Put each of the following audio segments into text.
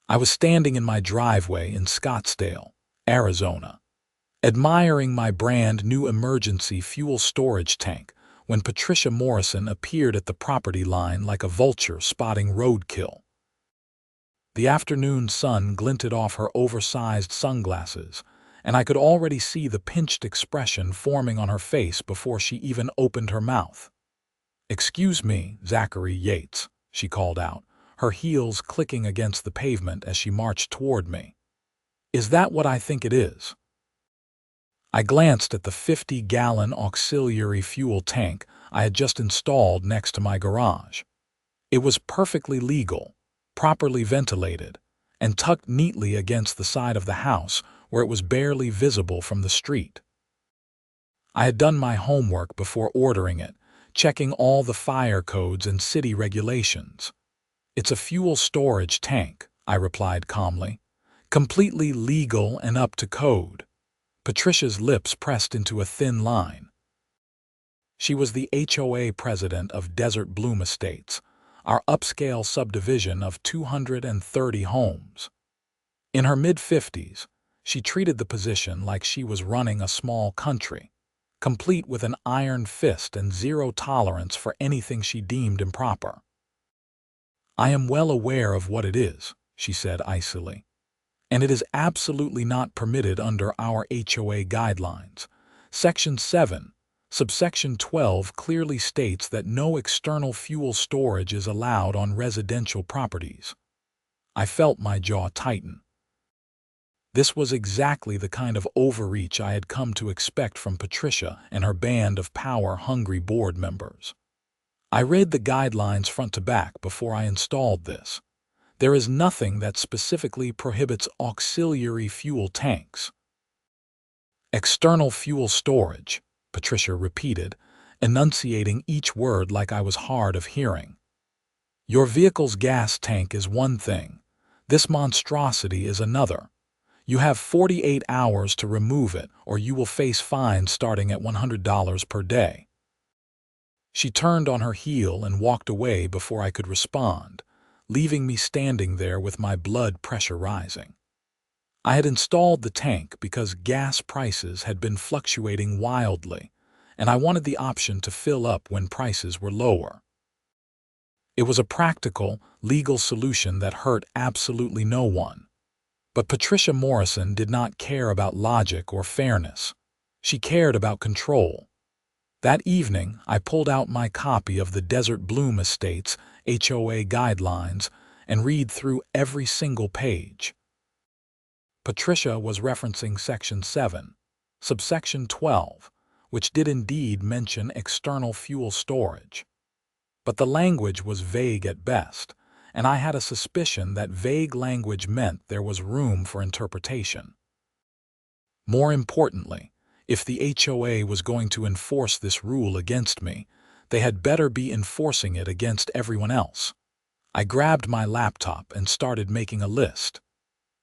I was standing in my driveway in Scottsdale, Arizona, admiring my brand new emergency fuel storage tank when Patricia Morrison appeared at the property line like a vulture spotting roadkill. The afternoon sun glinted off her oversized sunglasses, and I could already see the pinched expression forming on her face before she even opened her mouth. "Excuse me, Zachary Yates," she called out, her heels clicking against the pavement as she marched toward me. "Is that what I think it is?" I glanced at the 50-gallon auxiliary fuel tank I had just installed next to my garage. It was perfectly legal, properly ventilated, and tucked neatly against the side of the house where it was barely visible from the street. I had done my homework before ordering it, checking all the fire codes and city regulations. "It's a fuel storage tank," I replied calmly, "completely legal and up to code." Patricia's lips pressed into a thin line. She was the HOA president of Desert Bloom Estates, our upscale subdivision of 230 homes. In her mid-50s, she treated the position like she was running a small country, complete with an iron fist and zero tolerance for anything she deemed improper. "I am well aware of what it is," she said icily, "and it is absolutely not permitted under our HOA guidelines. Section 7, subsection 12 clearly states that no external fuel storage is allowed on residential properties." I felt my jaw tighten. This was exactly the kind of overreach I had come to expect from Patricia and her band of power-hungry board members. I read the guidelines front to back before I installed this. There is nothing that specifically prohibits auxiliary fuel tanks. "External fuel storage," Patricia repeated, enunciating each word like I was hard of hearing. "Your vehicle's gas tank is one thing. This monstrosity is another. You have 48 hours to remove it, or you will face fines starting at $100 per day." She turned on her heel and walked away before I could respond, leaving me standing there with my blood pressure rising. I had installed the tank because gas prices had been fluctuating wildly, and I wanted the option to fill up when prices were lower. It was a practical, legal solution that hurt absolutely no one. But Patricia Morrison did not care about logic or fairness. She cared about control. That evening, I pulled out my copy of the Desert Bloom Estates HOA guidelines and read through every single page. Patricia was referencing Section 7, subsection 12, which did indeed mention external fuel storage. But the language was vague at best, and I had a suspicion that vague language meant there was room for interpretation. More importantly, if the HOA was going to enforce this rule against me, they had better be enforcing it against everyone else. I grabbed my laptop and started making a list.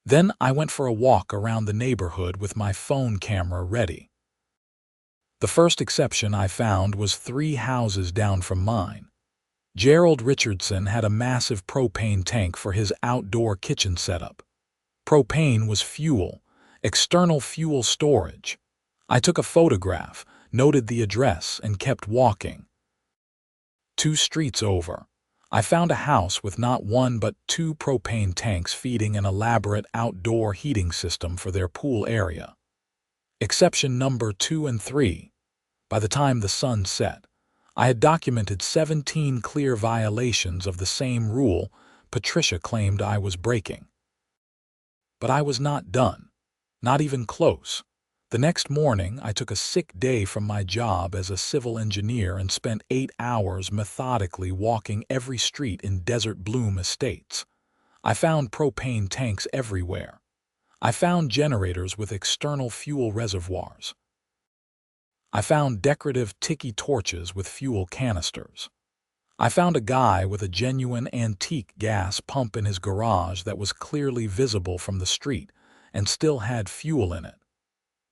Then I went for a walk around the neighborhood with my phone camera ready. The first exception I found was 3 houses down from mine. Gerald Richardson had a massive propane tank for his outdoor kitchen setup. Propane was fuel, external fuel storage. I took a photograph, noted the address, and kept walking. 2 streets over, I found a house with not 1 but 2 propane tanks feeding an elaborate outdoor heating system for their pool area. Exception number 2 and 3. By the time the sun set, I had documented 17 clear violations of the same rule Patricia claimed I was breaking. But I was not done. Not even close. The next morning, I took a sick day from my job as a civil engineer and spent 8 hours methodically walking every street in Desert Bloom Estates. I found propane tanks everywhere. I found generators with external fuel reservoirs. I found decorative tiki torches with fuel canisters. I found a guy with a genuine antique gas pump in his garage that was clearly visible from the street and still had fuel in it.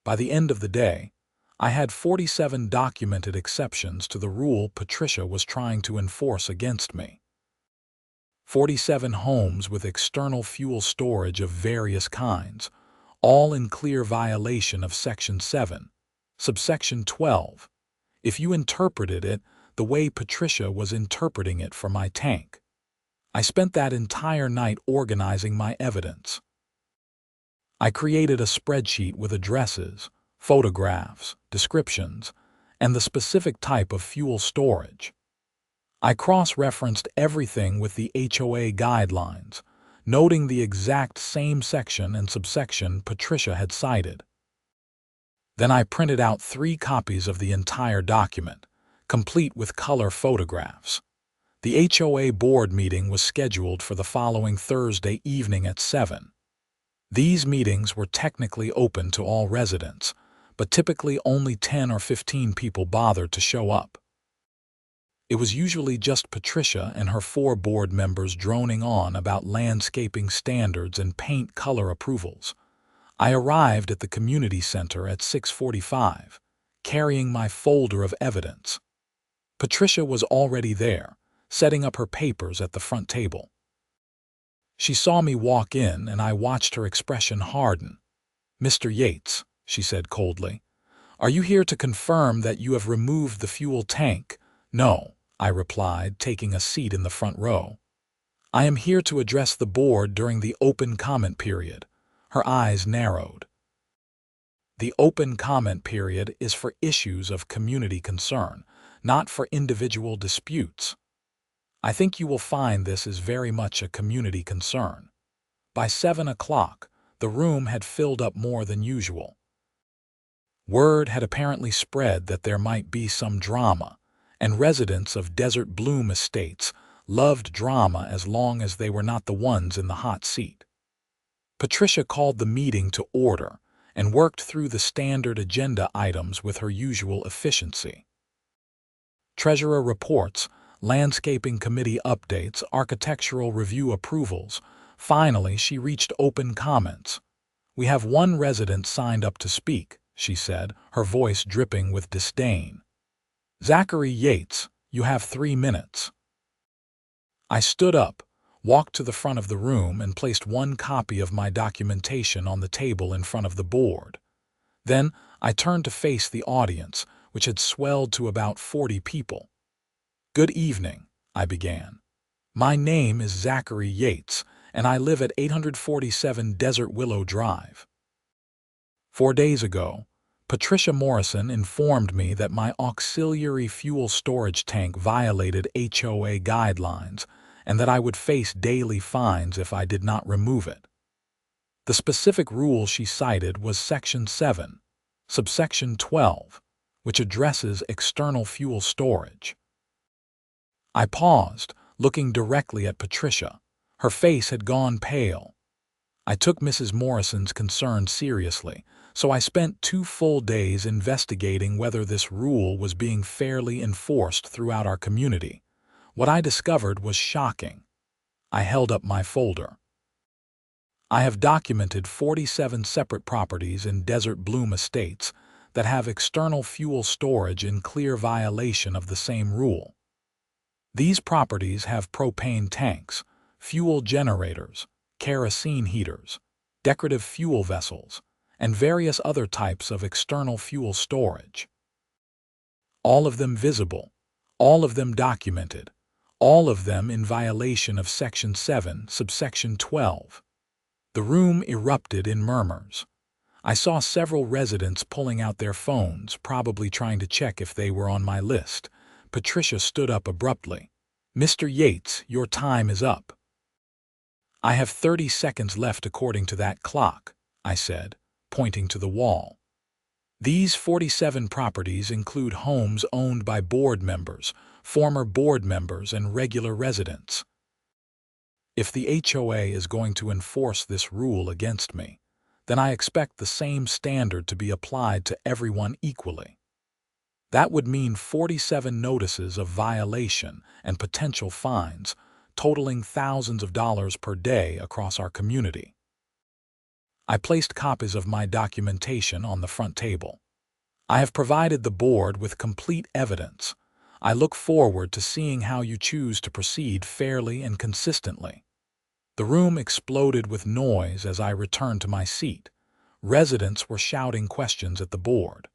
By the end of the day, I had 47 documented exceptions to the rule Patricia was trying to enforce against me. 47 homes with external fuel storage of various kinds, all in clear violation of Section 7, subsection 12, if you interpreted it the way Patricia was interpreting it for my tank. I spent that entire night organizing my evidence. I created a spreadsheet with addresses, photographs, descriptions, and the specific type of fuel storage. I cross-referenced everything with the HOA guidelines, noting the exact same section and subsection Patricia had cited. Then I printed out 3 copies of the entire document, complete with color photographs. The HOA board meeting was scheduled for the following Thursday evening at 7. These meetings were technically open to all residents, but typically only 10 or 15 people bothered to show up. It was usually just Patricia and her 4 board members droning on about landscaping standards and paint color approvals. I arrived at the community center at 6:45, carrying my folder of evidence. Patricia was already there, setting up her papers at the front table. She saw me walk in and I watched her expression harden. "Mr. Yates," she said coldly, "are you here to confirm that you have removed the fuel tank?" "No," I replied, taking a seat in the front row. "I am here to address the board during the open comment period." Her eyes narrowed. The open comment period is for issues of community concern, not for individual disputes. I think you will find this is very much a community concern. By 7 o'clock, the room had filled up more than usual. Word had apparently spread that there might be some drama, and residents of Desert Bloom Estates loved drama as long as they were not the ones in the hot seat. Patricia called the meeting to order and worked through the standard agenda items with her usual efficiency. Treasurer reports, landscaping committee updates, architectural review approvals. Finally, she reached open comments. "We have 1 resident signed up to speak," she said, her voice dripping with disdain. "Zachary Yates, you have 3 minutes. I stood up, walked to the front of the room, and placed 1 copy of my documentation on the table in front of the board. Then I turned to face the audience, which had swelled to about 40 people. "Good evening," I began. "My name is Zachary Yates, and I live at 847 Desert Willow Drive. 4 days ago, Patricia Morrison informed me that my auxiliary fuel storage tank violated HOA guidelines and that I would face daily fines if I did not remove it. The specific rule she cited was Section 7, subsection 12, which addresses external fuel storage." I paused, looking directly at Patricia. Her face had gone pale. I took Mrs. Morrison's concern seriously, so I spent 2 full days investigating whether this rule was being fairly enforced throughout our community. What I discovered was shocking. I held up my folder. I have documented 47 separate properties in Desert Bloom Estates that have external fuel storage in clear violation of the same rule. These properties have propane tanks, fuel generators, kerosene heaters, decorative fuel vessels, and various other types of external fuel storage. All of them visible, all of them documented, all of them in violation of Section 7, subsection 12. The room erupted in murmurs. I saw several residents pulling out their phones, probably trying to check if they were on my list. Patricia stood up abruptly. "Mr. Yates, your time is up." "I have 30 seconds left according to that clock," I said, pointing to the wall. "These 47 properties include homes owned by board members, former board members, and regular residents. If the HOA is going to enforce this rule against me, then I expect the same standard to be applied to everyone equally. That would mean 47 notices of violation and potential fines, totaling thousands of dollars per day across our community." I placed copies of my documentation on the front table. "I have provided the board with complete evidence. I look forward to seeing how you choose to proceed fairly and consistently." The room exploded with noise as I returned to my seat. Residents were shouting questions at the board.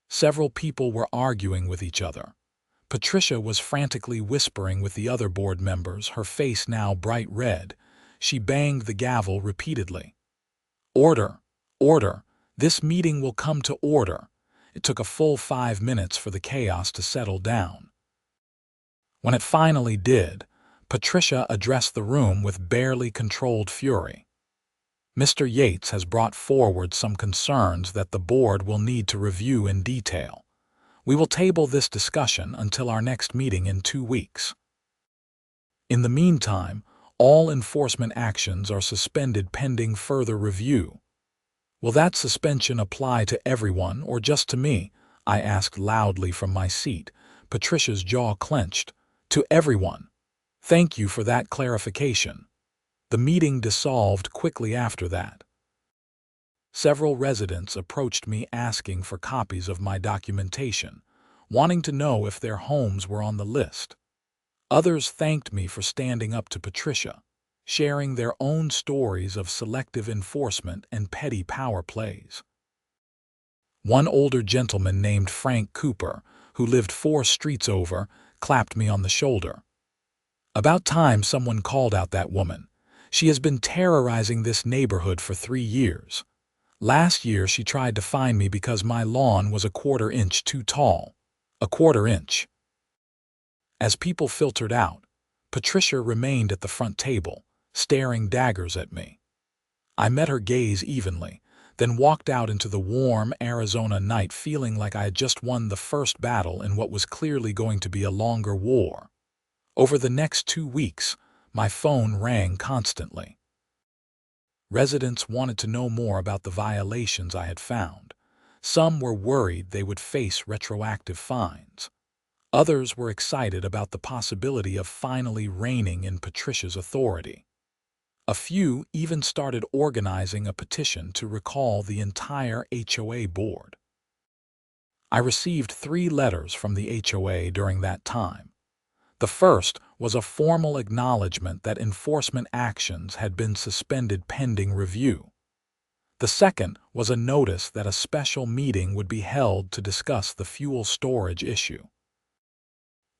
Several people were arguing with each other. Patricia was frantically whispering with the other board members, her face now bright red. She banged the gavel repeatedly. "Order! Order! This meeting will come to order." It took a full 5 minutes for the chaos to settle down. When it finally did, Patricia addressed the room with barely controlled fury. "Mr. Yates has brought forward some concerns that the board will need to review in detail. We will table this discussion until our next meeting in 2 weeks. In the meantime, all enforcement actions are suspended pending further review." "Will that suspension apply to everyone or just to me?" I asked loudly from my seat. Patricia's jaw clenched. "To everyone. Thank you for that clarification." The meeting dissolved quickly after that. Several residents approached me asking for copies of my documentation, wanting to know if their homes were on the list. Others thanked me for standing up to Patricia, sharing their own stories of selective enforcement and petty power plays. One older gentleman named Frank Cooper, who lived 4 streets over, clapped me on the shoulder. "About time someone called out that woman. She has been terrorizing this neighborhood for 3 years. Last year she tried to fine me because my lawn was a 1/4 inch too tall." A 1/4 inch. As people filtered out, Patricia remained at the front table, staring daggers at me. I met her gaze evenly, then walked out into the warm Arizona night feeling like I had just won the first battle in what was clearly going to be a longer war. Over the next 2 weeks, my phone rang constantly. Residents wanted to know more about the violations I had found. Some were worried they would face retroactive fines. Others were excited about the possibility of finally reigning in Patricia's authority. A few even started organizing a petition to recall the entire HOA board. I received 3 letters from the HOA during that time. The first was a formal acknowledgement that enforcement actions had been suspended pending review. The second was a notice that a special meeting would be held to discuss the fuel storage issue.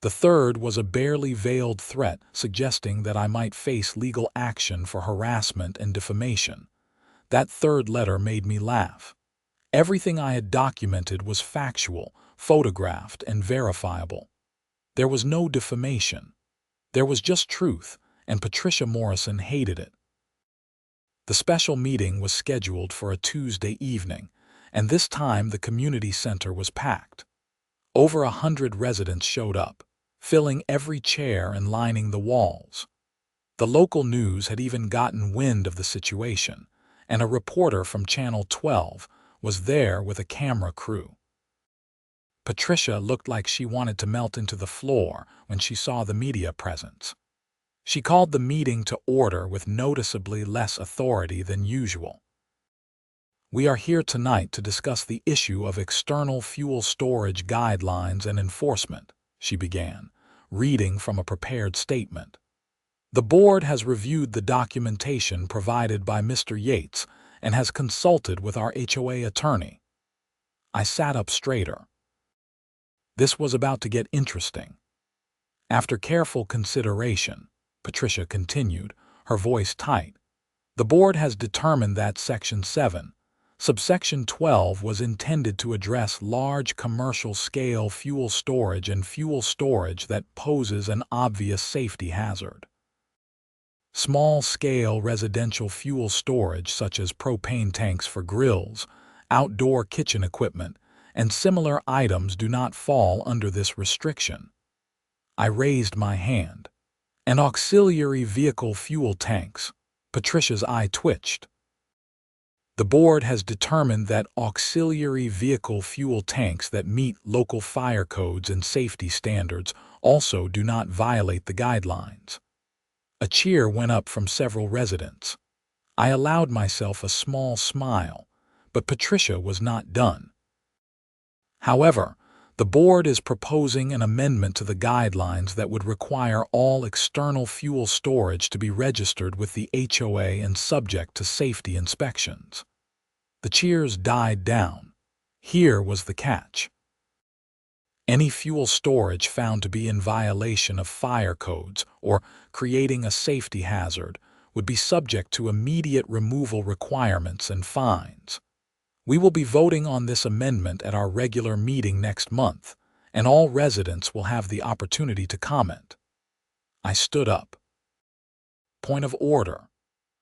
The third was a barely veiled threat suggesting that I might face legal action for harassment and defamation. That third letter made me laugh. Everything I had documented was factual, photographed, and verifiable. There was no defamation. There was just truth, and Patricia Morrison hated it. The special meeting was scheduled for a Tuesday evening, and this time the community center was packed. Over 100 residents showed up, filling every chair and lining the walls. The local news had even gotten wind of the situation, and a reporter from Channel 12 was there with a camera crew. Patricia looked like she wanted to melt into the floor when she saw the media presence. She called the meeting to order with noticeably less authority than usual. "We are here tonight to discuss the issue of external fuel storage guidelines and enforcement," she began, reading from a prepared statement. "The board has reviewed the documentation provided by Mr. Yates and has consulted with our HOA attorney." I sat up straighter. This was about to get interesting. "After careful consideration," Patricia continued, her voice tight, "the board has determined that Section 7, Subsection 12 was intended to address large commercial-scale fuel storage and fuel storage that poses an obvious safety hazard. Small-scale residential fuel storage such as propane tanks for grills, outdoor kitchen equipment, and similar items do not fall under this restriction." I raised my hand. "And auxiliary vehicle fuel tanks." Patricia's eye twitched. "The board has determined that auxiliary vehicle fuel tanks that meet local fire codes and safety standards also do not violate the guidelines." A cheer went up from several residents. I allowed myself a small smile, but Patricia was not done. "However, The board is proposing an amendment to the guidelines that would require all external fuel storage to be registered with the HOA and subject to safety inspections. The cheers died down. Here was the catch. Any fuel storage found to be in violation of fire codes or creating a safety hazard would be subject to immediate removal requirements and fines. We will be voting on this amendment at our regular meeting next month, and all residents will have the opportunity to comment. I stood up. Point of order.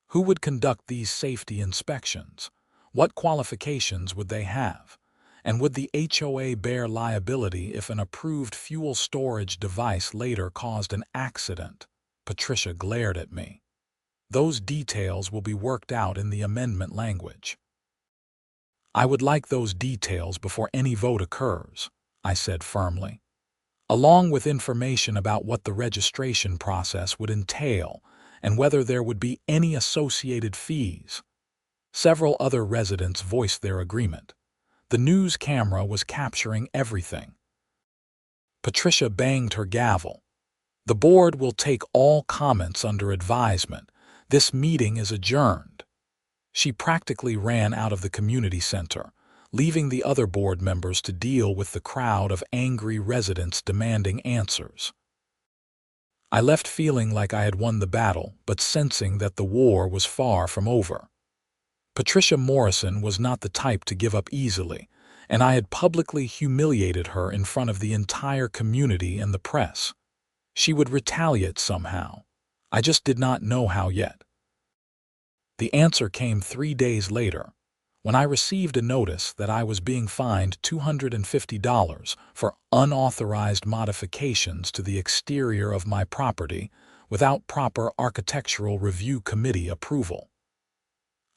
Who would conduct these safety inspections? What qualifications would they have? And would the HOA bear liability if an approved fuel storage device later caused an accident? Patricia glared at me. Those details will be worked out in the amendment language. I would like those details before any vote occurs, I said firmly, along with information about what the registration process would entail and whether there would be any associated fees. Several other residents voiced their agreement. The news camera was capturing everything. Patricia banged her gavel. The board will take all comments under advisement. This meeting is adjourned. She practically ran out of the community center, leaving the other board members to deal with the crowd of angry residents demanding answers. I left feeling like I had won the battle, but sensing that the war was far from over. Patricia Morrison was not the type to give up easily, and I had publicly humiliated her in front of the entire community and the press. She would retaliate somehow. I just did not know how yet. The answer came 3 days later, when I received a notice that I was being fined $250 for unauthorized modifications to the exterior of my property without proper architectural review committee approval.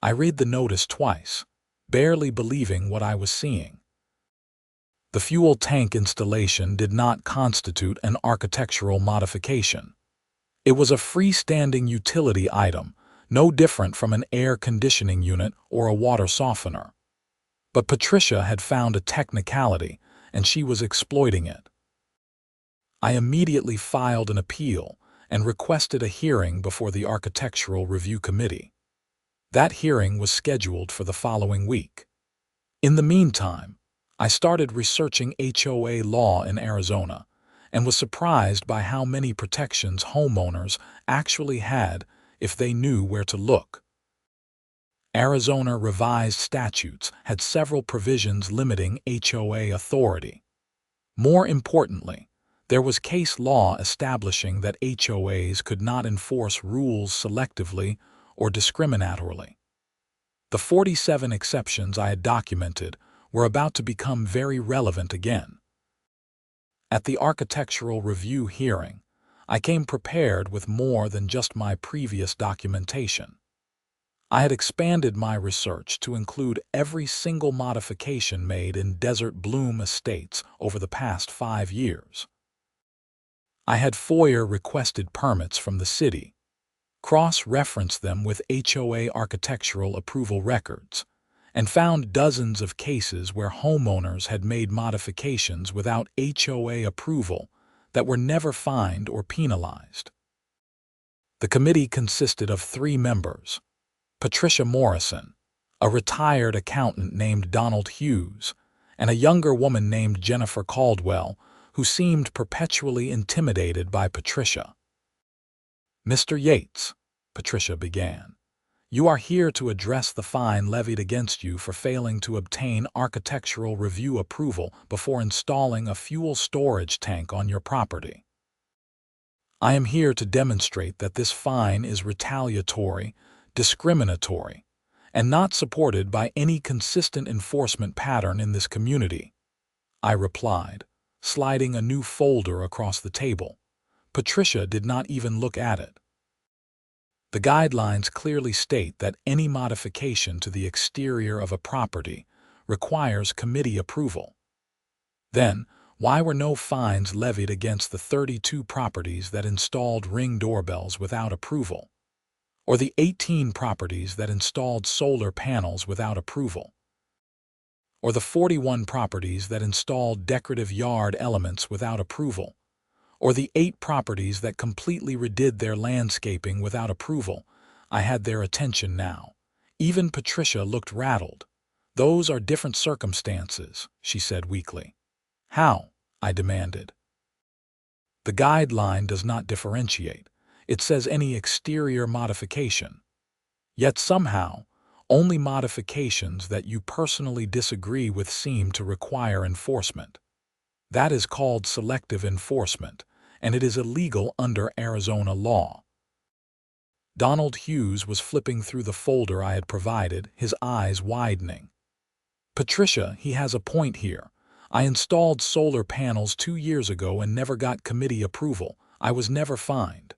I read the notice twice, barely believing what I was seeing. The fuel tank installation did not constitute an architectural modification. It was a freestanding utility item, no different from an air conditioning unit or a water softener. But Patricia had found a technicality, and she was exploiting it. I immediately filed an appeal and requested a hearing before the Architectural Review Committee. That hearing was scheduled for the following week. In the meantime, I started researching HOA law in Arizona and was surprised by how many protections homeowners actually had if they knew where to look. Arizona revised statutes had several provisions limiting HOA authority. More importantly, there was case law establishing that HOAs could not enforce rules selectively or discriminatorily. The 47 exceptions I had documented were about to become very relevant again. At the Architectural Review hearing, I came prepared with more than just my previous documentation. I had expanded my research to include every single modification made in Desert Bloom Estates over the past 5 years. I had FOIA-requested permits from the city, cross-referenced them with HOA architectural approval records, and found dozens of cases where homeowners had made modifications without HOA approval that were never fined or penalized. The committee consisted of 3 members: Patricia Morrison, a retired accountant named Donald Hughes, and a younger woman named Jennifer Caldwell, who seemed perpetually intimidated by Patricia. "Mr. Yates," Patricia began, "you are here to address the fine levied against you for failing to obtain architectural review approval before installing a fuel storage tank on your property. I am here to demonstrate that this fine is retaliatory, discriminatory, and not supported by any consistent enforcement pattern in this community," I replied, sliding a new folder across the table. Patricia did not even look at it. The guidelines clearly state that any modification to the exterior of a property requires committee approval. Then, why were no fines levied against the 32 properties that installed Ring doorbells without approval, or the 18 properties that installed solar panels without approval, or the 41 properties that installed decorative yard elements without approval, or the 8 properties that completely redid their landscaping without approval. I had their attention now. Even Patricia looked rattled. "Those are different circumstances," she said weakly. "How?" I demanded. "The guideline does not differentiate. It says any exterior modification. Yet somehow, only modifications that you personally disagree with seem to require enforcement. That is called selective enforcement, and it is illegal under Arizona law." Donald Hughes was flipping through the folder I had provided, his eyes widening. "Patricia, he has a point here. I installed solar panels 2 years ago and never got committee approval. I was never fined."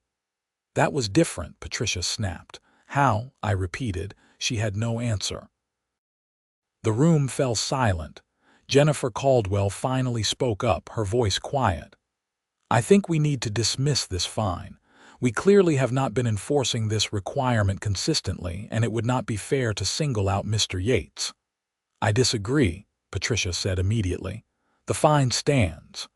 "That was different," Patricia snapped. "How?" I repeated. She had no answer. The room fell silent. Jennifer Caldwell finally spoke up, her voice quiet. "I think we need to dismiss this fine. We clearly have not been enforcing this requirement consistently, and it would not be fair to single out Mr. Yates." "I disagree," Patricia said immediately. "The fine stands."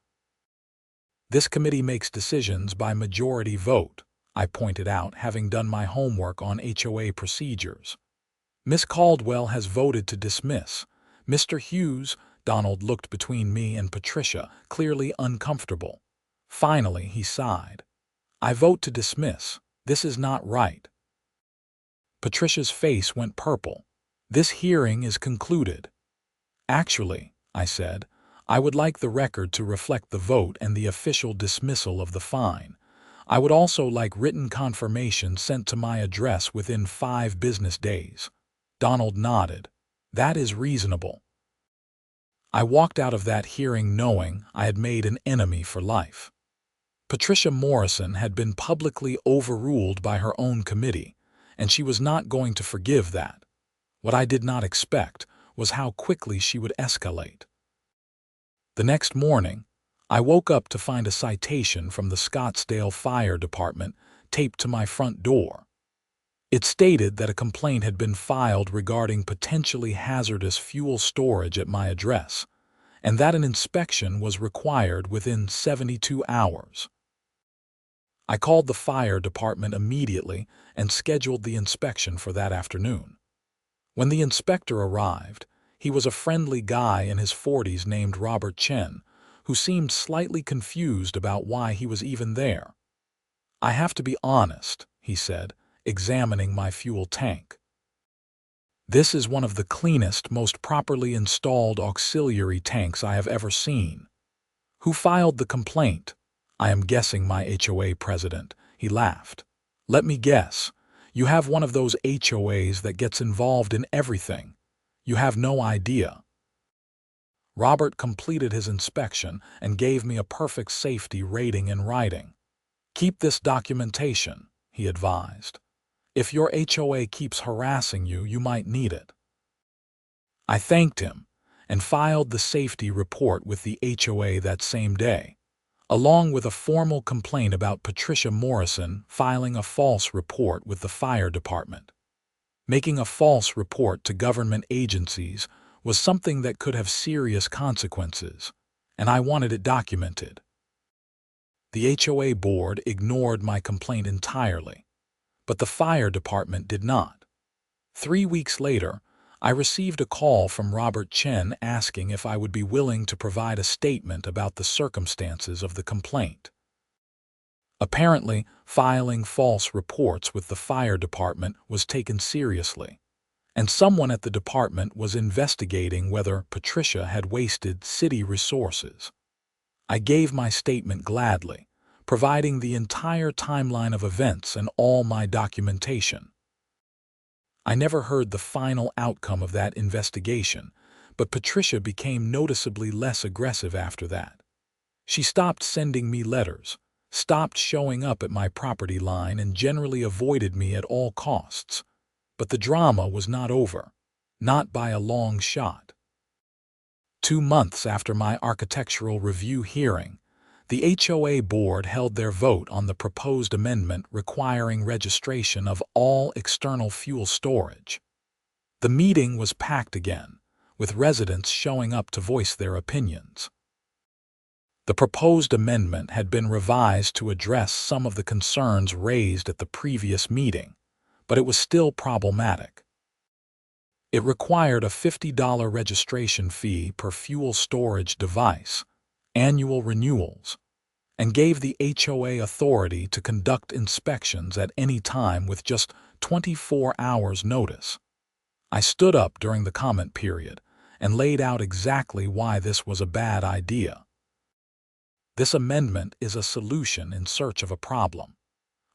"This committee makes decisions by majority vote," I pointed out, having done my homework on HOA procedures. "Miss Caldwell has voted to dismiss. Mr. Hughes—" Donald looked between me and Patricia, clearly uncomfortable. Finally, he sighed. "I vote to dismiss. This is not right." Patricia's face went purple. "This hearing is concluded." "Actually," I said, "I would like the record to reflect the vote and the official dismissal of the fine. I would also like written confirmation sent to my address within 5 business days." Donald nodded. "That is reasonable." I walked out of that hearing knowing I had made an enemy for life. Patricia Morrison had been publicly overruled by her own committee, and she was not going to forgive that. What I did not expect was how quickly she would escalate. The next morning, I woke up to find a citation from the Scottsdale Fire Department taped to my front door. It stated that a complaint had been filed regarding potentially hazardous fuel storage at my address, and that an inspection was required within 72 hours. I called the fire department immediately and scheduled the inspection for that afternoon. When the inspector arrived, he was a friendly guy in his 40s named Robert Chen, who seemed slightly confused about why he was even there. "I have to be honest," he said, examining my fuel tank. "This is one of the cleanest, most properly installed auxiliary tanks I have ever seen." "Who filed the complaint?" "I am guessing my HOA president." He laughed. "Let me guess. You have one of those HOAs that gets involved in everything. You have no idea." Robert completed his inspection and gave me a perfect safety rating in writing. "Keep this documentation," he advised. "If your HOA keeps harassing you, you might need it." I thanked him and filed the safety report with the HOA that same day, along with a formal complaint about Patricia Morrison filing a false report with the fire department. Making a false report to government agencies was something that could have serious consequences, and I wanted it documented. The HOA board ignored my complaint entirely, but the fire department did not. 3 weeks later, I received a call from Robert Chen asking if I would be willing to provide a statement about the circumstances of the complaint. Apparently, filing false reports with the fire department was taken seriously, and someone at the department was investigating whether Patricia had wasted city resources. I gave my statement gladly, providing the entire timeline of events and all my documentation. I never heard the final outcome of that investigation, but Patricia became noticeably less aggressive after that. She stopped sending me letters, stopped showing up at my property line, and generally avoided me at all costs. But the drama was not over, not by a long shot. 2 months after my architectural review hearing, the HOA board held their vote on the proposed amendment requiring registration of all external fuel storage. The meeting was packed again, with residents showing up to voice their opinions. The proposed amendment had been revised to address some of the concerns raised at the previous meeting, but it was still problematic. It required a $50 registration fee per fuel storage device, annual renewals, and gave the HOA authority to conduct inspections at any time with just 24 hours notice. I stood up during the comment period and laid out exactly why this was a bad idea. This amendment is a solution in search of a problem.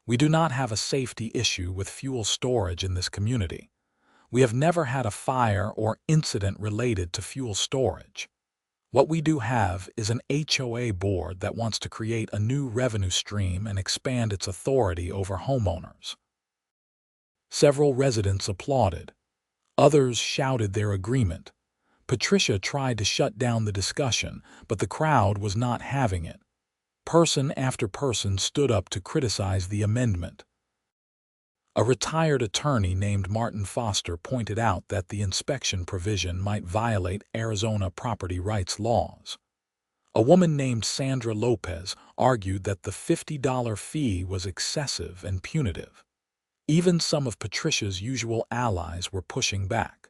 We do not have a safety issue with fuel storage in this community. We have never had a fire or incident related to fuel storage. What we do have is an HOA board that wants to create a new revenue stream and expand its authority over homeowners. Several residents applauded. Others shouted their agreement. Patricia tried to shut down the discussion, but the crowd was not having it. Person after person stood up to criticize the amendment. A retired attorney named Martin Foster pointed out that the inspection provision might violate Arizona property rights laws. A woman named Sandra Lopez argued that the $50 fee was excessive and punitive. Even some of Patricia's usual allies were pushing back.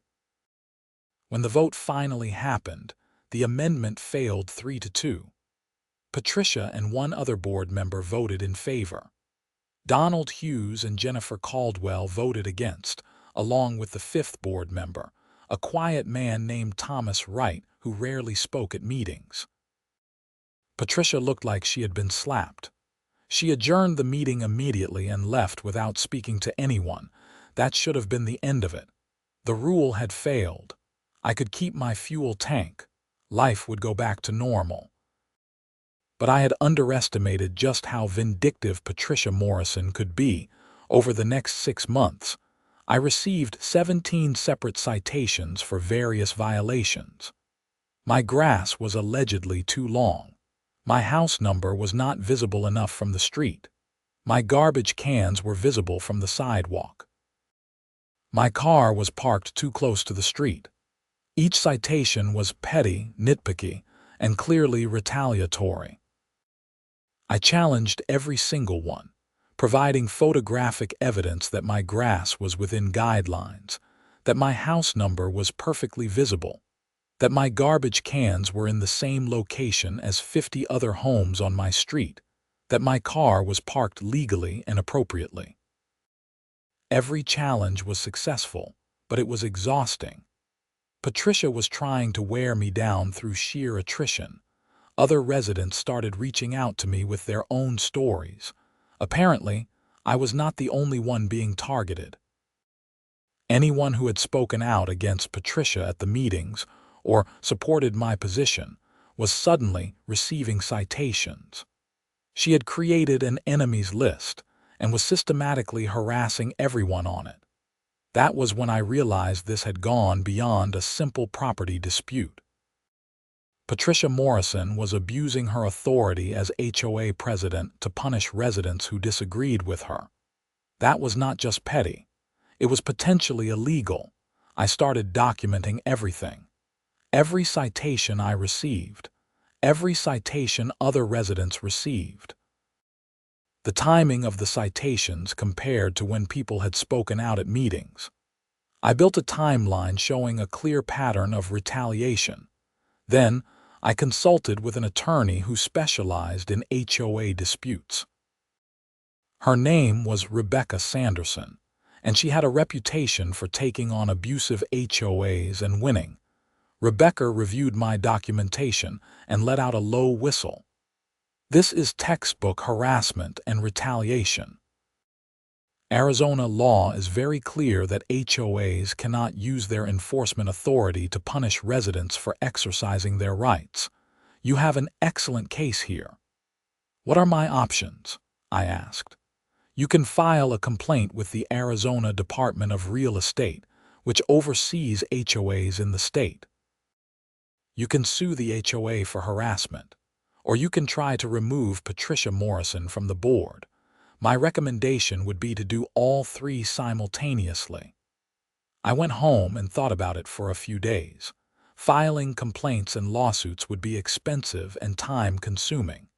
When the vote finally happened, the amendment failed 3-2. Patricia and one other board member voted in favor. Donald Hughes and Jennifer Caldwell voted against, along with the fifth board member, a quiet man named Thomas Wright who rarely spoke at meetings. Patricia looked like she had been slapped. She adjourned the meeting immediately and left without speaking to anyone. That should have been the end of it. The rule had failed. I could keep my fuel tank. Life would go back to normal. But I had underestimated just how vindictive Patricia Morrison could be. Over the next 6 months, I received 17 separate citations for various violations. My grass was allegedly too long. My house number was not visible enough from the street. My garbage cans were visible from the sidewalk. My car was parked too close to the street. Each citation was petty, nitpicky, and clearly retaliatory. I challenged every single one, providing photographic evidence that my grass was within guidelines, that my house number was perfectly visible, that my garbage cans were in the same location as 50 other homes on my street, that my car was parked legally and appropriately. Every challenge was successful, but it was exhausting. Patricia was trying to wear me down through sheer attrition. Other residents started reaching out to me with their own stories. Apparently, I was not the only one being targeted. Anyone who had spoken out against Patricia at the meetings or supported my position was suddenly receiving citations. She had created an enemies list and was systematically harassing everyone on it. That was when I realized this had gone beyond a simple property dispute. Patricia Morrison was abusing her authority as HOA president to punish residents who disagreed with her. That was not just petty. It was potentially illegal. I started documenting everything. Every citation I received. Every citation other residents received. The timing of the citations compared to when people had spoken out at meetings. I built a timeline showing a clear pattern of retaliation. Then, I consulted with an attorney who specialized in HOA disputes. Her name was Rebecca Sanderson, and she had a reputation for taking on abusive HOAs and winning. Rebecca reviewed my documentation and let out a low whistle. This is textbook harassment and retaliation. Arizona law is very clear that HOAs cannot use their enforcement authority to punish residents for exercising their rights. You have an excellent case here. What are my options? I asked. You can file a complaint with the Arizona Department of Real Estate, which oversees HOAs in the state. You can sue the HOA for harassment, or you can try to remove Patricia Morrison from the board. My recommendation would be to do all three simultaneously. I went home and thought about it for a few days. Filing complaints and lawsuits would be expensive and time-consuming.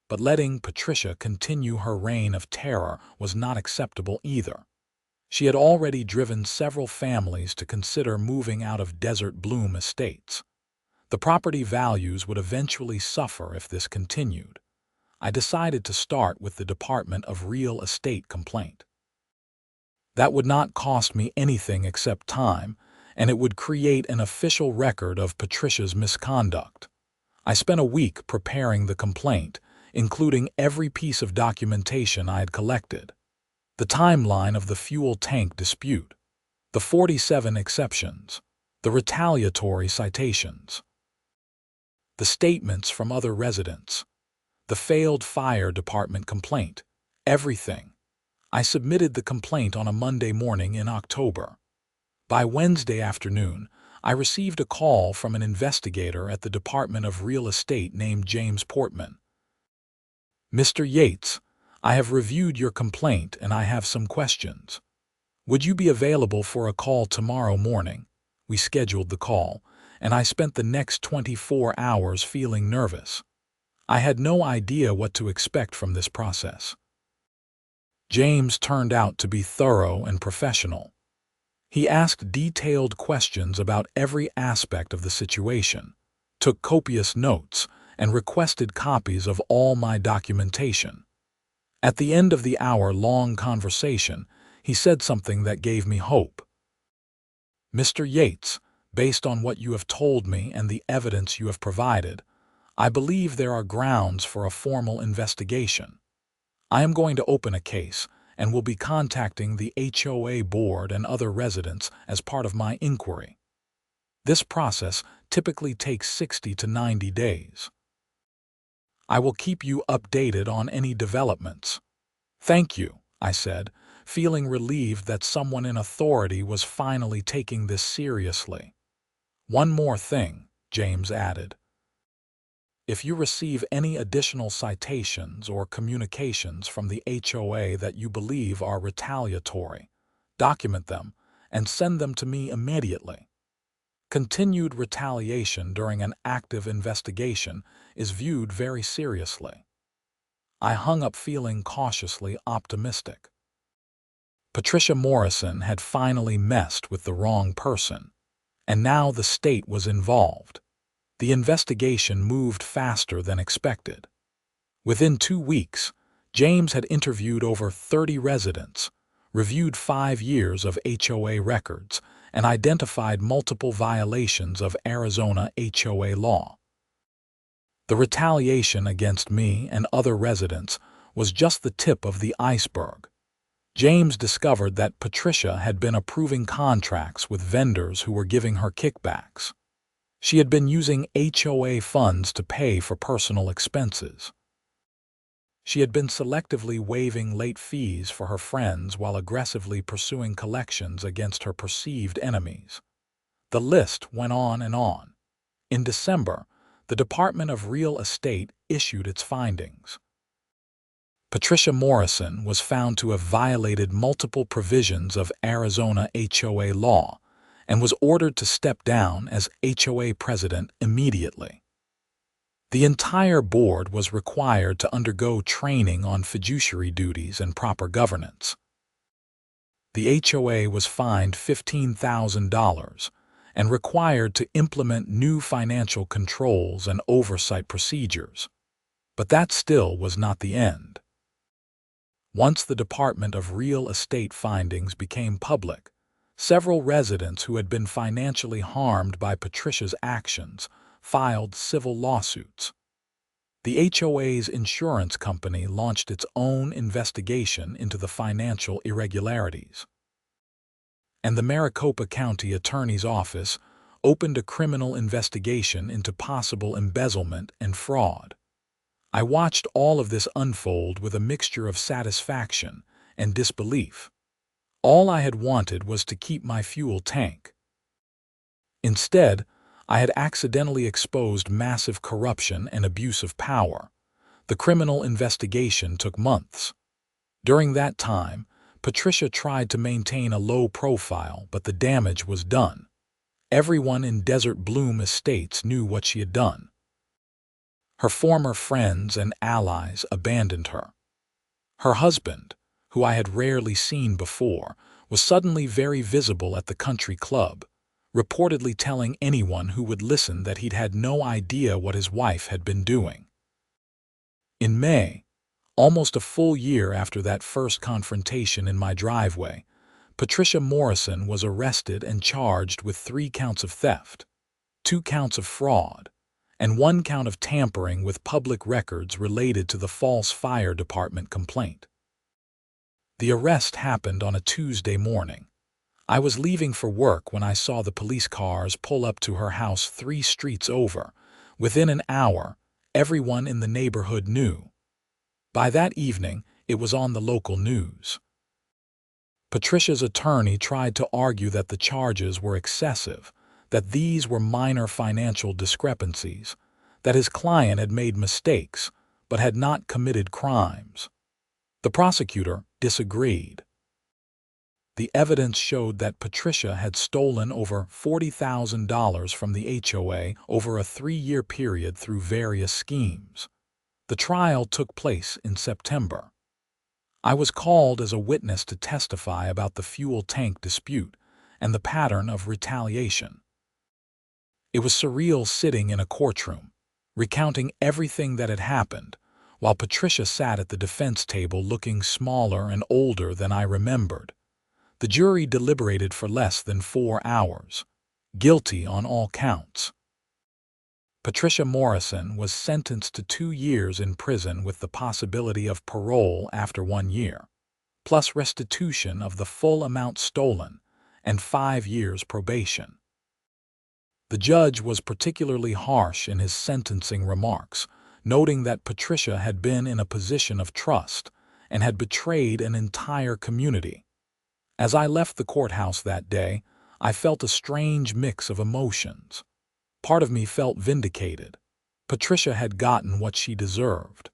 But letting Patricia continue her reign of terror was not acceptable either. She had already driven several families to consider moving out of Desert Bloom estates. The property values would eventually suffer if this continued. I decided to start with the Department of Real Estate complaint. That would not cost me anything except time, and it would create an official record of Patricia's misconduct. I spent a week preparing the complaint, including every piece of documentation I had collected. The timeline of the fuel tank dispute, the 47 exceptions, the retaliatory citations, the statements from other residents, the failed fire department complaint, everything. I submitted the complaint on a Monday morning in October. By Wednesday afternoon, I received a call from an investigator at the Department of Real Estate named James Portman. "Mr. Yates, I have reviewed your complaint and I have some questions. Would you be available for a call tomorrow morning?" We scheduled the call, and I spent the next 24 hours feeling nervous. I had no idea what to expect from this process. James turned out to be thorough and professional. He asked detailed questions about every aspect of the situation, took copious notes, and requested copies of all my documentation. At the end of the hour-long conversation, he said something that gave me hope. "Mr. Yates, based on what you have told me and the evidence you have provided, I believe there are grounds for a formal investigation. I am going to open a case and will be contacting the HOA board and other residents as part of my inquiry. This process typically takes 60 to 90 days. I will keep you updated on any developments." "Thank you," I said, feeling relieved that someone in authority was finally taking this seriously. "One more thing," James added. "If you receive any additional citations or communications from the HOA that you believe are retaliatory, document them and send them to me immediately. Continued retaliation during an active investigation is viewed very seriously." I hung up feeling cautiously optimistic. Patricia Morrison had finally messed with the wrong person, and now the state was involved. The investigation moved faster than expected. Within 2 weeks, James had interviewed over 30 residents, reviewed 5 years of HOA records, and identified multiple violations of Arizona HOA law. The retaliation against me and other residents was just the tip of the iceberg. James discovered that Patricia had been approving contracts with vendors who were giving her kickbacks. She had been using HOA funds to pay for personal expenses. She had been selectively waiving late fees for her friends while aggressively pursuing collections against her perceived enemies. The list went on and on. In December, the Department of Real Estate issued its findings. Patricia Morrison was found to have violated multiple provisions of Arizona HOA law and was ordered to step down as HOA president immediately. The entire board was required to undergo training on fiduciary duties and proper governance. The HOA was fined $15,000 and required to implement new financial controls and oversight procedures. But that still was not the end. Once the Department of Real Estate findings became public, several residents who had been financially harmed by Patricia's actions filed civil lawsuits. The HOA's insurance company launched its own investigation into the financial irregularities. And the Maricopa County Attorney's Office opened a criminal investigation into possible embezzlement and fraud. I watched all of this unfold with a mixture of satisfaction and disbelief. All I had wanted was to keep my fuel tank. Instead, I had accidentally exposed massive corruption and abuse of power. The criminal investigation took months. During that time, Patricia tried to maintain a low profile, but the damage was done. Everyone in Desert Bloom Estates knew what she had done. Her former friends and allies abandoned her. Her husband, who I had rarely seen before, was suddenly very visible at the country club, reportedly telling anyone who would listen that he'd had no idea what his wife had been doing. In May, almost a full year after that first confrontation in my driveway, Patricia Morrison was arrested and charged with 3 counts of theft, 2 counts of fraud, and 1 count of tampering with public records related to the false fire department complaint. The arrest happened on a Tuesday morning. I was leaving for work when I saw the police cars pull up to her house 3 streets over. Within an hour, everyone in the neighborhood knew. By that evening, it was on the local news. Patricia's attorney tried to argue that the charges were excessive, that these were minor financial discrepancies, that his client had made mistakes but had not committed crimes. The prosecutor disagreed. The evidence showed that Patricia had stolen over $40,000 from the HOA over a 3-year period through various schemes. The trial took place in September. I was called as a witness to testify about the fuel tank dispute and the pattern of retaliation. It was surreal sitting in a courtroom, recounting everything that had happened, while Patricia sat at the defense table looking smaller and older than I remembered. The jury deliberated for less than 4 hours, guilty on all counts. Patricia Morrison was sentenced to 2 years in prison with the possibility of parole after 1 year, plus restitution of the full amount stolen, and 5 years probation. The judge was particularly harsh in his sentencing remarks, noting that Patricia had been in a position of trust and had betrayed an entire community. As I left the courthouse that day, I felt a strange mix of emotions. Part of me felt vindicated. Patricia had gotten what she deserved.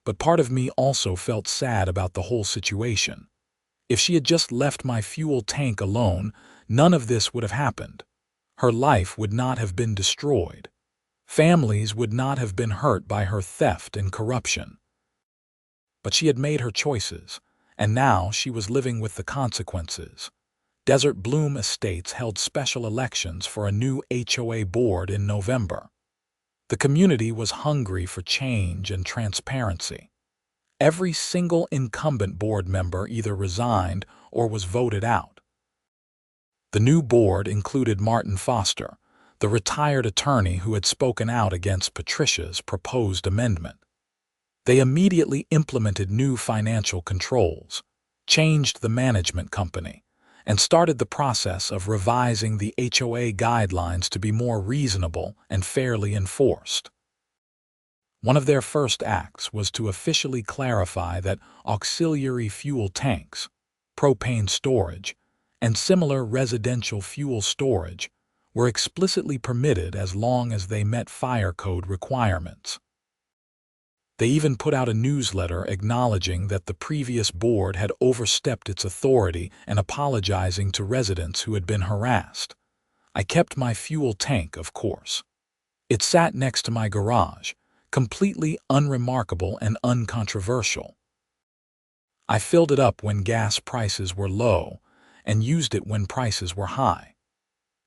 But part of me also felt sad about the whole situation. If she had just left my fuel tank alone, none of this would have happened. Her life would not have been destroyed. Families would not have been hurt by her theft and corruption. But she had made her choices, and now she was living with the consequences. Desert Bloom Estates held special elections for a new HOA board in November. The community was hungry for change and transparency. Every single incumbent board member either resigned or was voted out. The new board included Martin Foster, the retired attorney who had spoken out against Patricia's proposed amendment. They immediately implemented new financial controls, changed the management company, and started the process of revising the HOA guidelines to be more reasonable and fairly enforced. One of their first acts was to officially clarify that auxiliary fuel tanks, propane storage, and similar residential fuel storage were explicitly permitted as long as they met fire code requirements. They even put out a newsletter acknowledging that the previous board had overstepped its authority and apologizing to residents who had been harassed. I kept my fuel tank, of course. It sat next to my garage, completely unremarkable and uncontroversial. I filled it up when gas prices were low and used it when prices were high.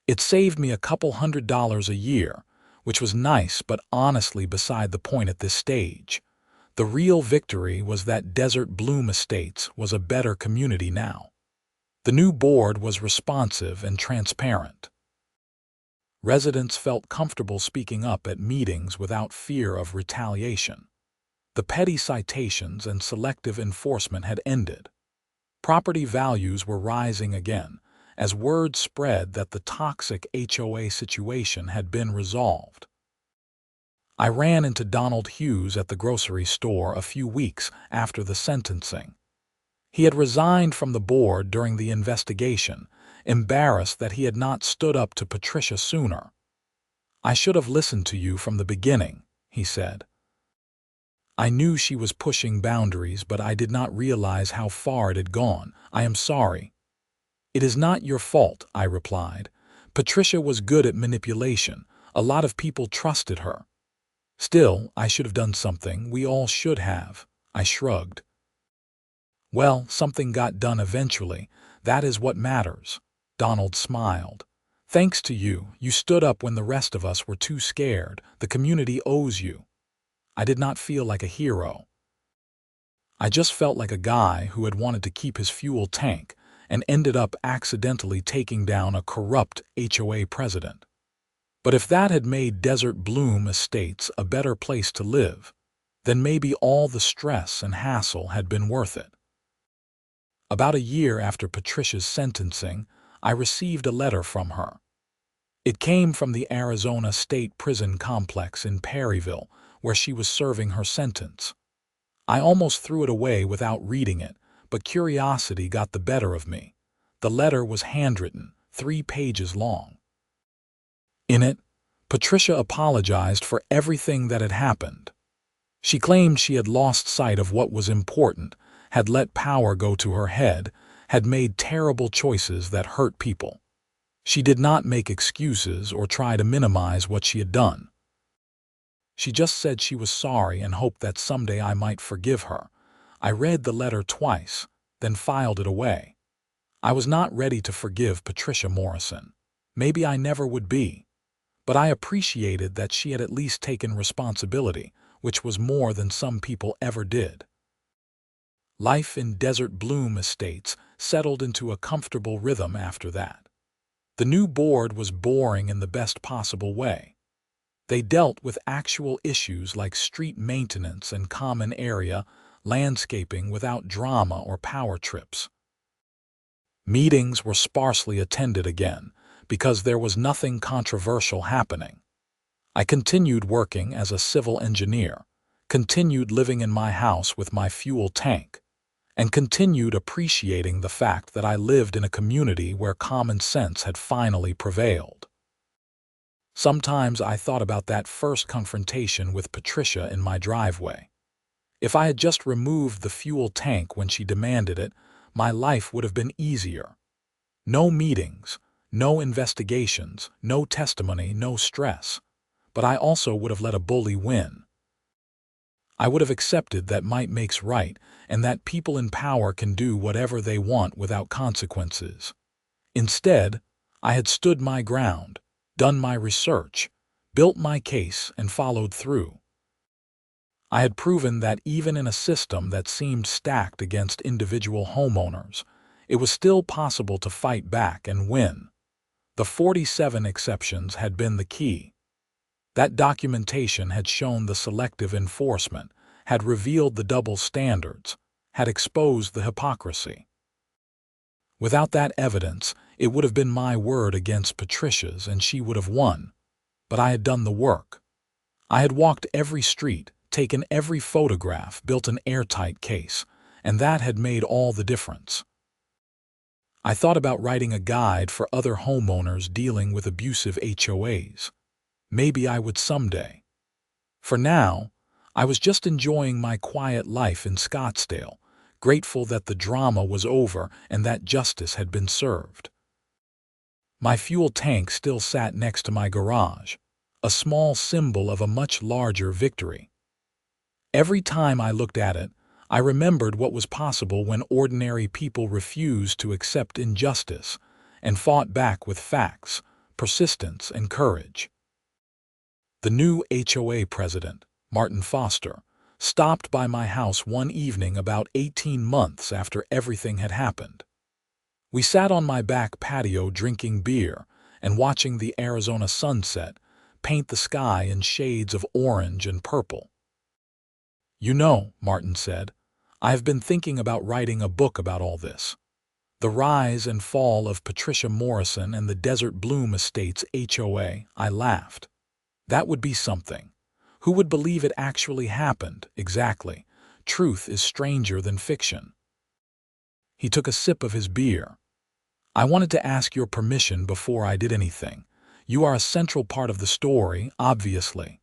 It saved me a couple $100s a year, which was nice but honestly beside the point at this stage. The real victory was that Desert Bloom Estates was a better community now. The new board was responsive and transparent. Residents felt comfortable speaking up at meetings without fear of retaliation. The petty citations and selective enforcement had ended. Property values were rising again, as word spread that the toxic HOA situation had been resolved. I ran into Donald Hughes at the grocery store a few weeks after the sentencing. He had resigned from the board during the investigation, embarrassed that he had not stood up to Patricia sooner. "I should have listened to you from the beginning," he said. "I knew she was pushing boundaries, but I did not realize how far it had gone. I am sorry." "It is not your fault," I replied, Patricia was good at manipulation. A lot of people trusted her. Still, I should have done something. We all should have. I shrugged. Well, something got done eventually. That is what matters. Donald smiled. Thanks to you, you stood up when the rest of us were too scared. The community owes you. I did not feel like a hero. I just felt like a guy who had wanted to keep his fuel tank and ended up accidentally taking down a corrupt HOA president. But if that had made Desert Bloom Estates a better place to live, then maybe all the stress and hassle had been worth it. About a year after Patricia's sentencing, I received a letter from her. It came from the Arizona State Prison Complex in Perryville, where she was serving her sentence. I almost threw it away without reading it, but curiosity got the better of me. The letter was handwritten, 3 pages long. In it, Patricia apologized for everything that had happened. She claimed she had lost sight of what was important, had let power go to her head, had made terrible choices that hurt people. She did not make excuses or try to minimize what she had done. She just said she was sorry and hoped that someday I might forgive her. I read the letter twice, then filed it away. I was not ready to forgive Patricia Morrison. Maybe I never would be. But I appreciated that she had at least taken responsibility, which was more than some people ever did. Life in Desert Bloom Estates settled into a comfortable rhythm after that. The new board was boring in the best possible way. They dealt with actual issues like street maintenance and common area landscaping without drama or power trips. Meetings were sparsely attended again because there was nothing controversial happening. I continued working as a civil engineer, continued living in my house with my fuel tank, and continued appreciating the fact that I lived in a community where common sense had finally prevailed. Sometimes I thought about that first confrontation with Patricia in my driveway. If I had just removed the fuel tank when she demanded it, my life would have been easier. No meetings, no investigations, no testimony, no stress. But I also would have let a bully win. I would have accepted that might makes right and that people in power can do whatever they want without consequences. Instead, I had stood my ground, done my research, built my case, and followed through. I had proven that even in a system that seemed stacked against individual homeowners, it was still possible to fight back and win. The 47 exceptions had been the key. That documentation had shown the selective enforcement, had revealed the double standards, had exposed the hypocrisy. Without that evidence, it would have been my word against Patricia's and she would have won. But I had done the work. I had walked every street, taken every photograph, built an airtight case, and that had made all the difference. I thought about writing a guide for other homeowners dealing with abusive HOAs. Maybe I would someday. For now, I was just enjoying my quiet life in Scottsdale, grateful that the drama was over and that justice had been served. My fuel tank still sat next to my garage, a small symbol of a much larger victory. Every time I looked at it, I remembered what was possible when ordinary people refused to accept injustice and fought back with facts, persistence, and courage. The new HOA president, Martin Foster, stopped by my house one evening about 18 months after everything had happened. We sat on my back patio drinking beer and watching the Arizona sunset paint the sky in shades of orange and purple. "You know," Martin said, "I have been thinking about writing a book about all this. The rise and fall of Patricia Morrison and the Desert Bloom Estates HOA." I laughed. That would be something. Who would believe it actually happened? Exactly. Truth is stranger than fiction. He took a sip of his beer. "I wanted to ask your permission before I did anything. You are a central part of the story, obviously."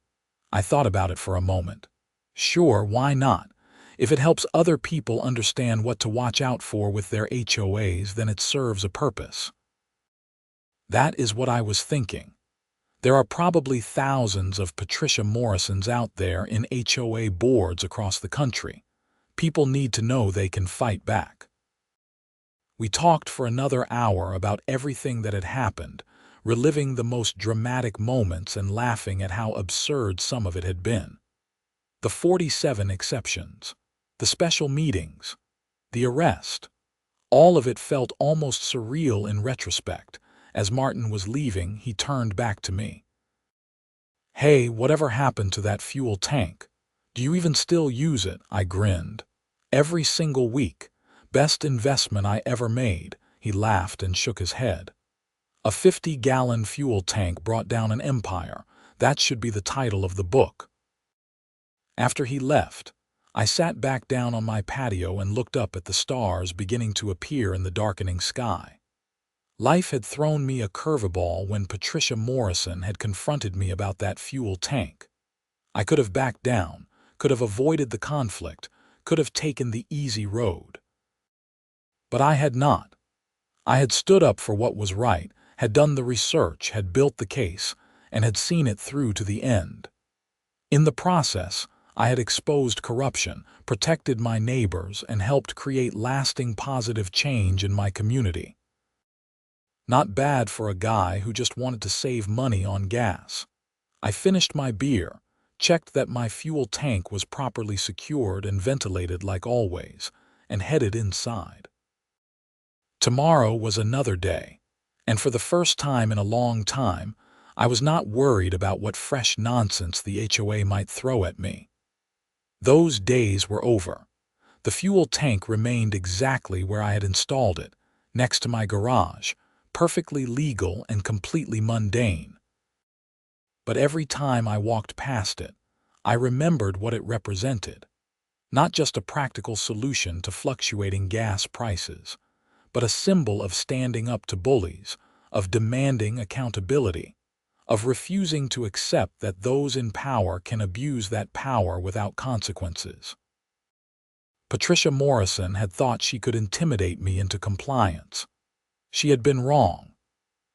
I thought about it for a moment. Sure, why not? If it helps other people understand what to watch out for with their HOAs, then it serves a purpose. That is what I was thinking. There are probably thousands of Patricia Morrisons out there in HOA boards across the country. People need to know they can fight back. We talked for another hour about everything that had happened, reliving the most dramatic moments and laughing at how absurd some of it had been. The 47 exceptions, the special meetings, the arrest, all of it felt almost surreal in retrospect. As Martin was leaving, he turned back to me. "Hey, whatever happened to that fuel tank? Do you even still use it?" I grinned. "Every single week. Best investment I ever made." He laughed and shook his head. "A 50-gallon fuel tank brought down an empire. That should be the title of the book." After he left, I sat back down on my patio and looked up at the stars beginning to appear in the darkening sky. Life had thrown me a curveball when Patricia Morrison had confronted me about that fuel tank. I could have backed down, could have avoided the conflict, could have taken the easy road. But I had not. I had stood up for what was right, had done the research, had built the case, and had seen it through to the end. In the process, I had exposed corruption, protected my neighbors, and helped create lasting positive change in my community. Not bad for a guy who just wanted to save money on gas. I finished my beer, checked that my fuel tank was properly secured and ventilated like always, and headed inside. Tomorrow was another day, and for the first time in a long time, I was not worried about what fresh nonsense the HOA might throw at me. Those days were over. The fuel tank remained exactly where I had installed it, next to my garage, perfectly legal and completely mundane. But every time I walked past it, I remembered what it represented. Not just a practical solution to fluctuating gas prices, but a symbol of standing up to bullies, of demanding accountability, of refusing to accept that those in power can abuse that power without consequences. Patricia Morrison had thought she could intimidate me into compliance. She had been wrong,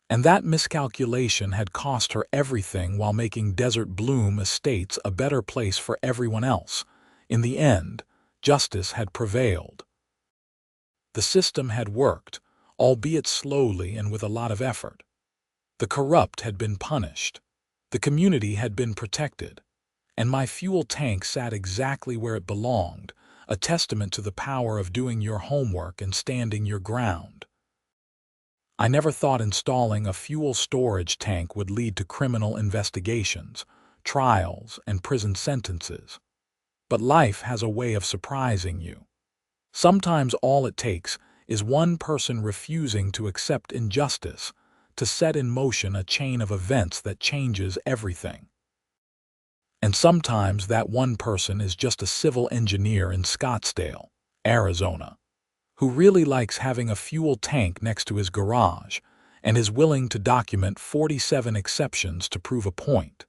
and that miscalculation had cost her everything while making Desert Bloom Estates a better place for everyone else. In the end, justice had prevailed. The system had worked, albeit slowly and with a lot of effort. The corrupt had been punished, the community had been protected, and my fuel tank sat exactly where it belonged, a testament to the power of doing your homework and standing your ground. I never thought installing a fuel storage tank would lead to criminal investigations, trials, and prison sentences. But life has a way of surprising you. Sometimes all it takes is one person refusing to accept injustice to set in motion a chain of events that changes everything. And sometimes that one person is just a civil engineer in Scottsdale, Arizona, who really likes having a fuel tank next to his garage and is willing to document 47 exceptions to prove a point.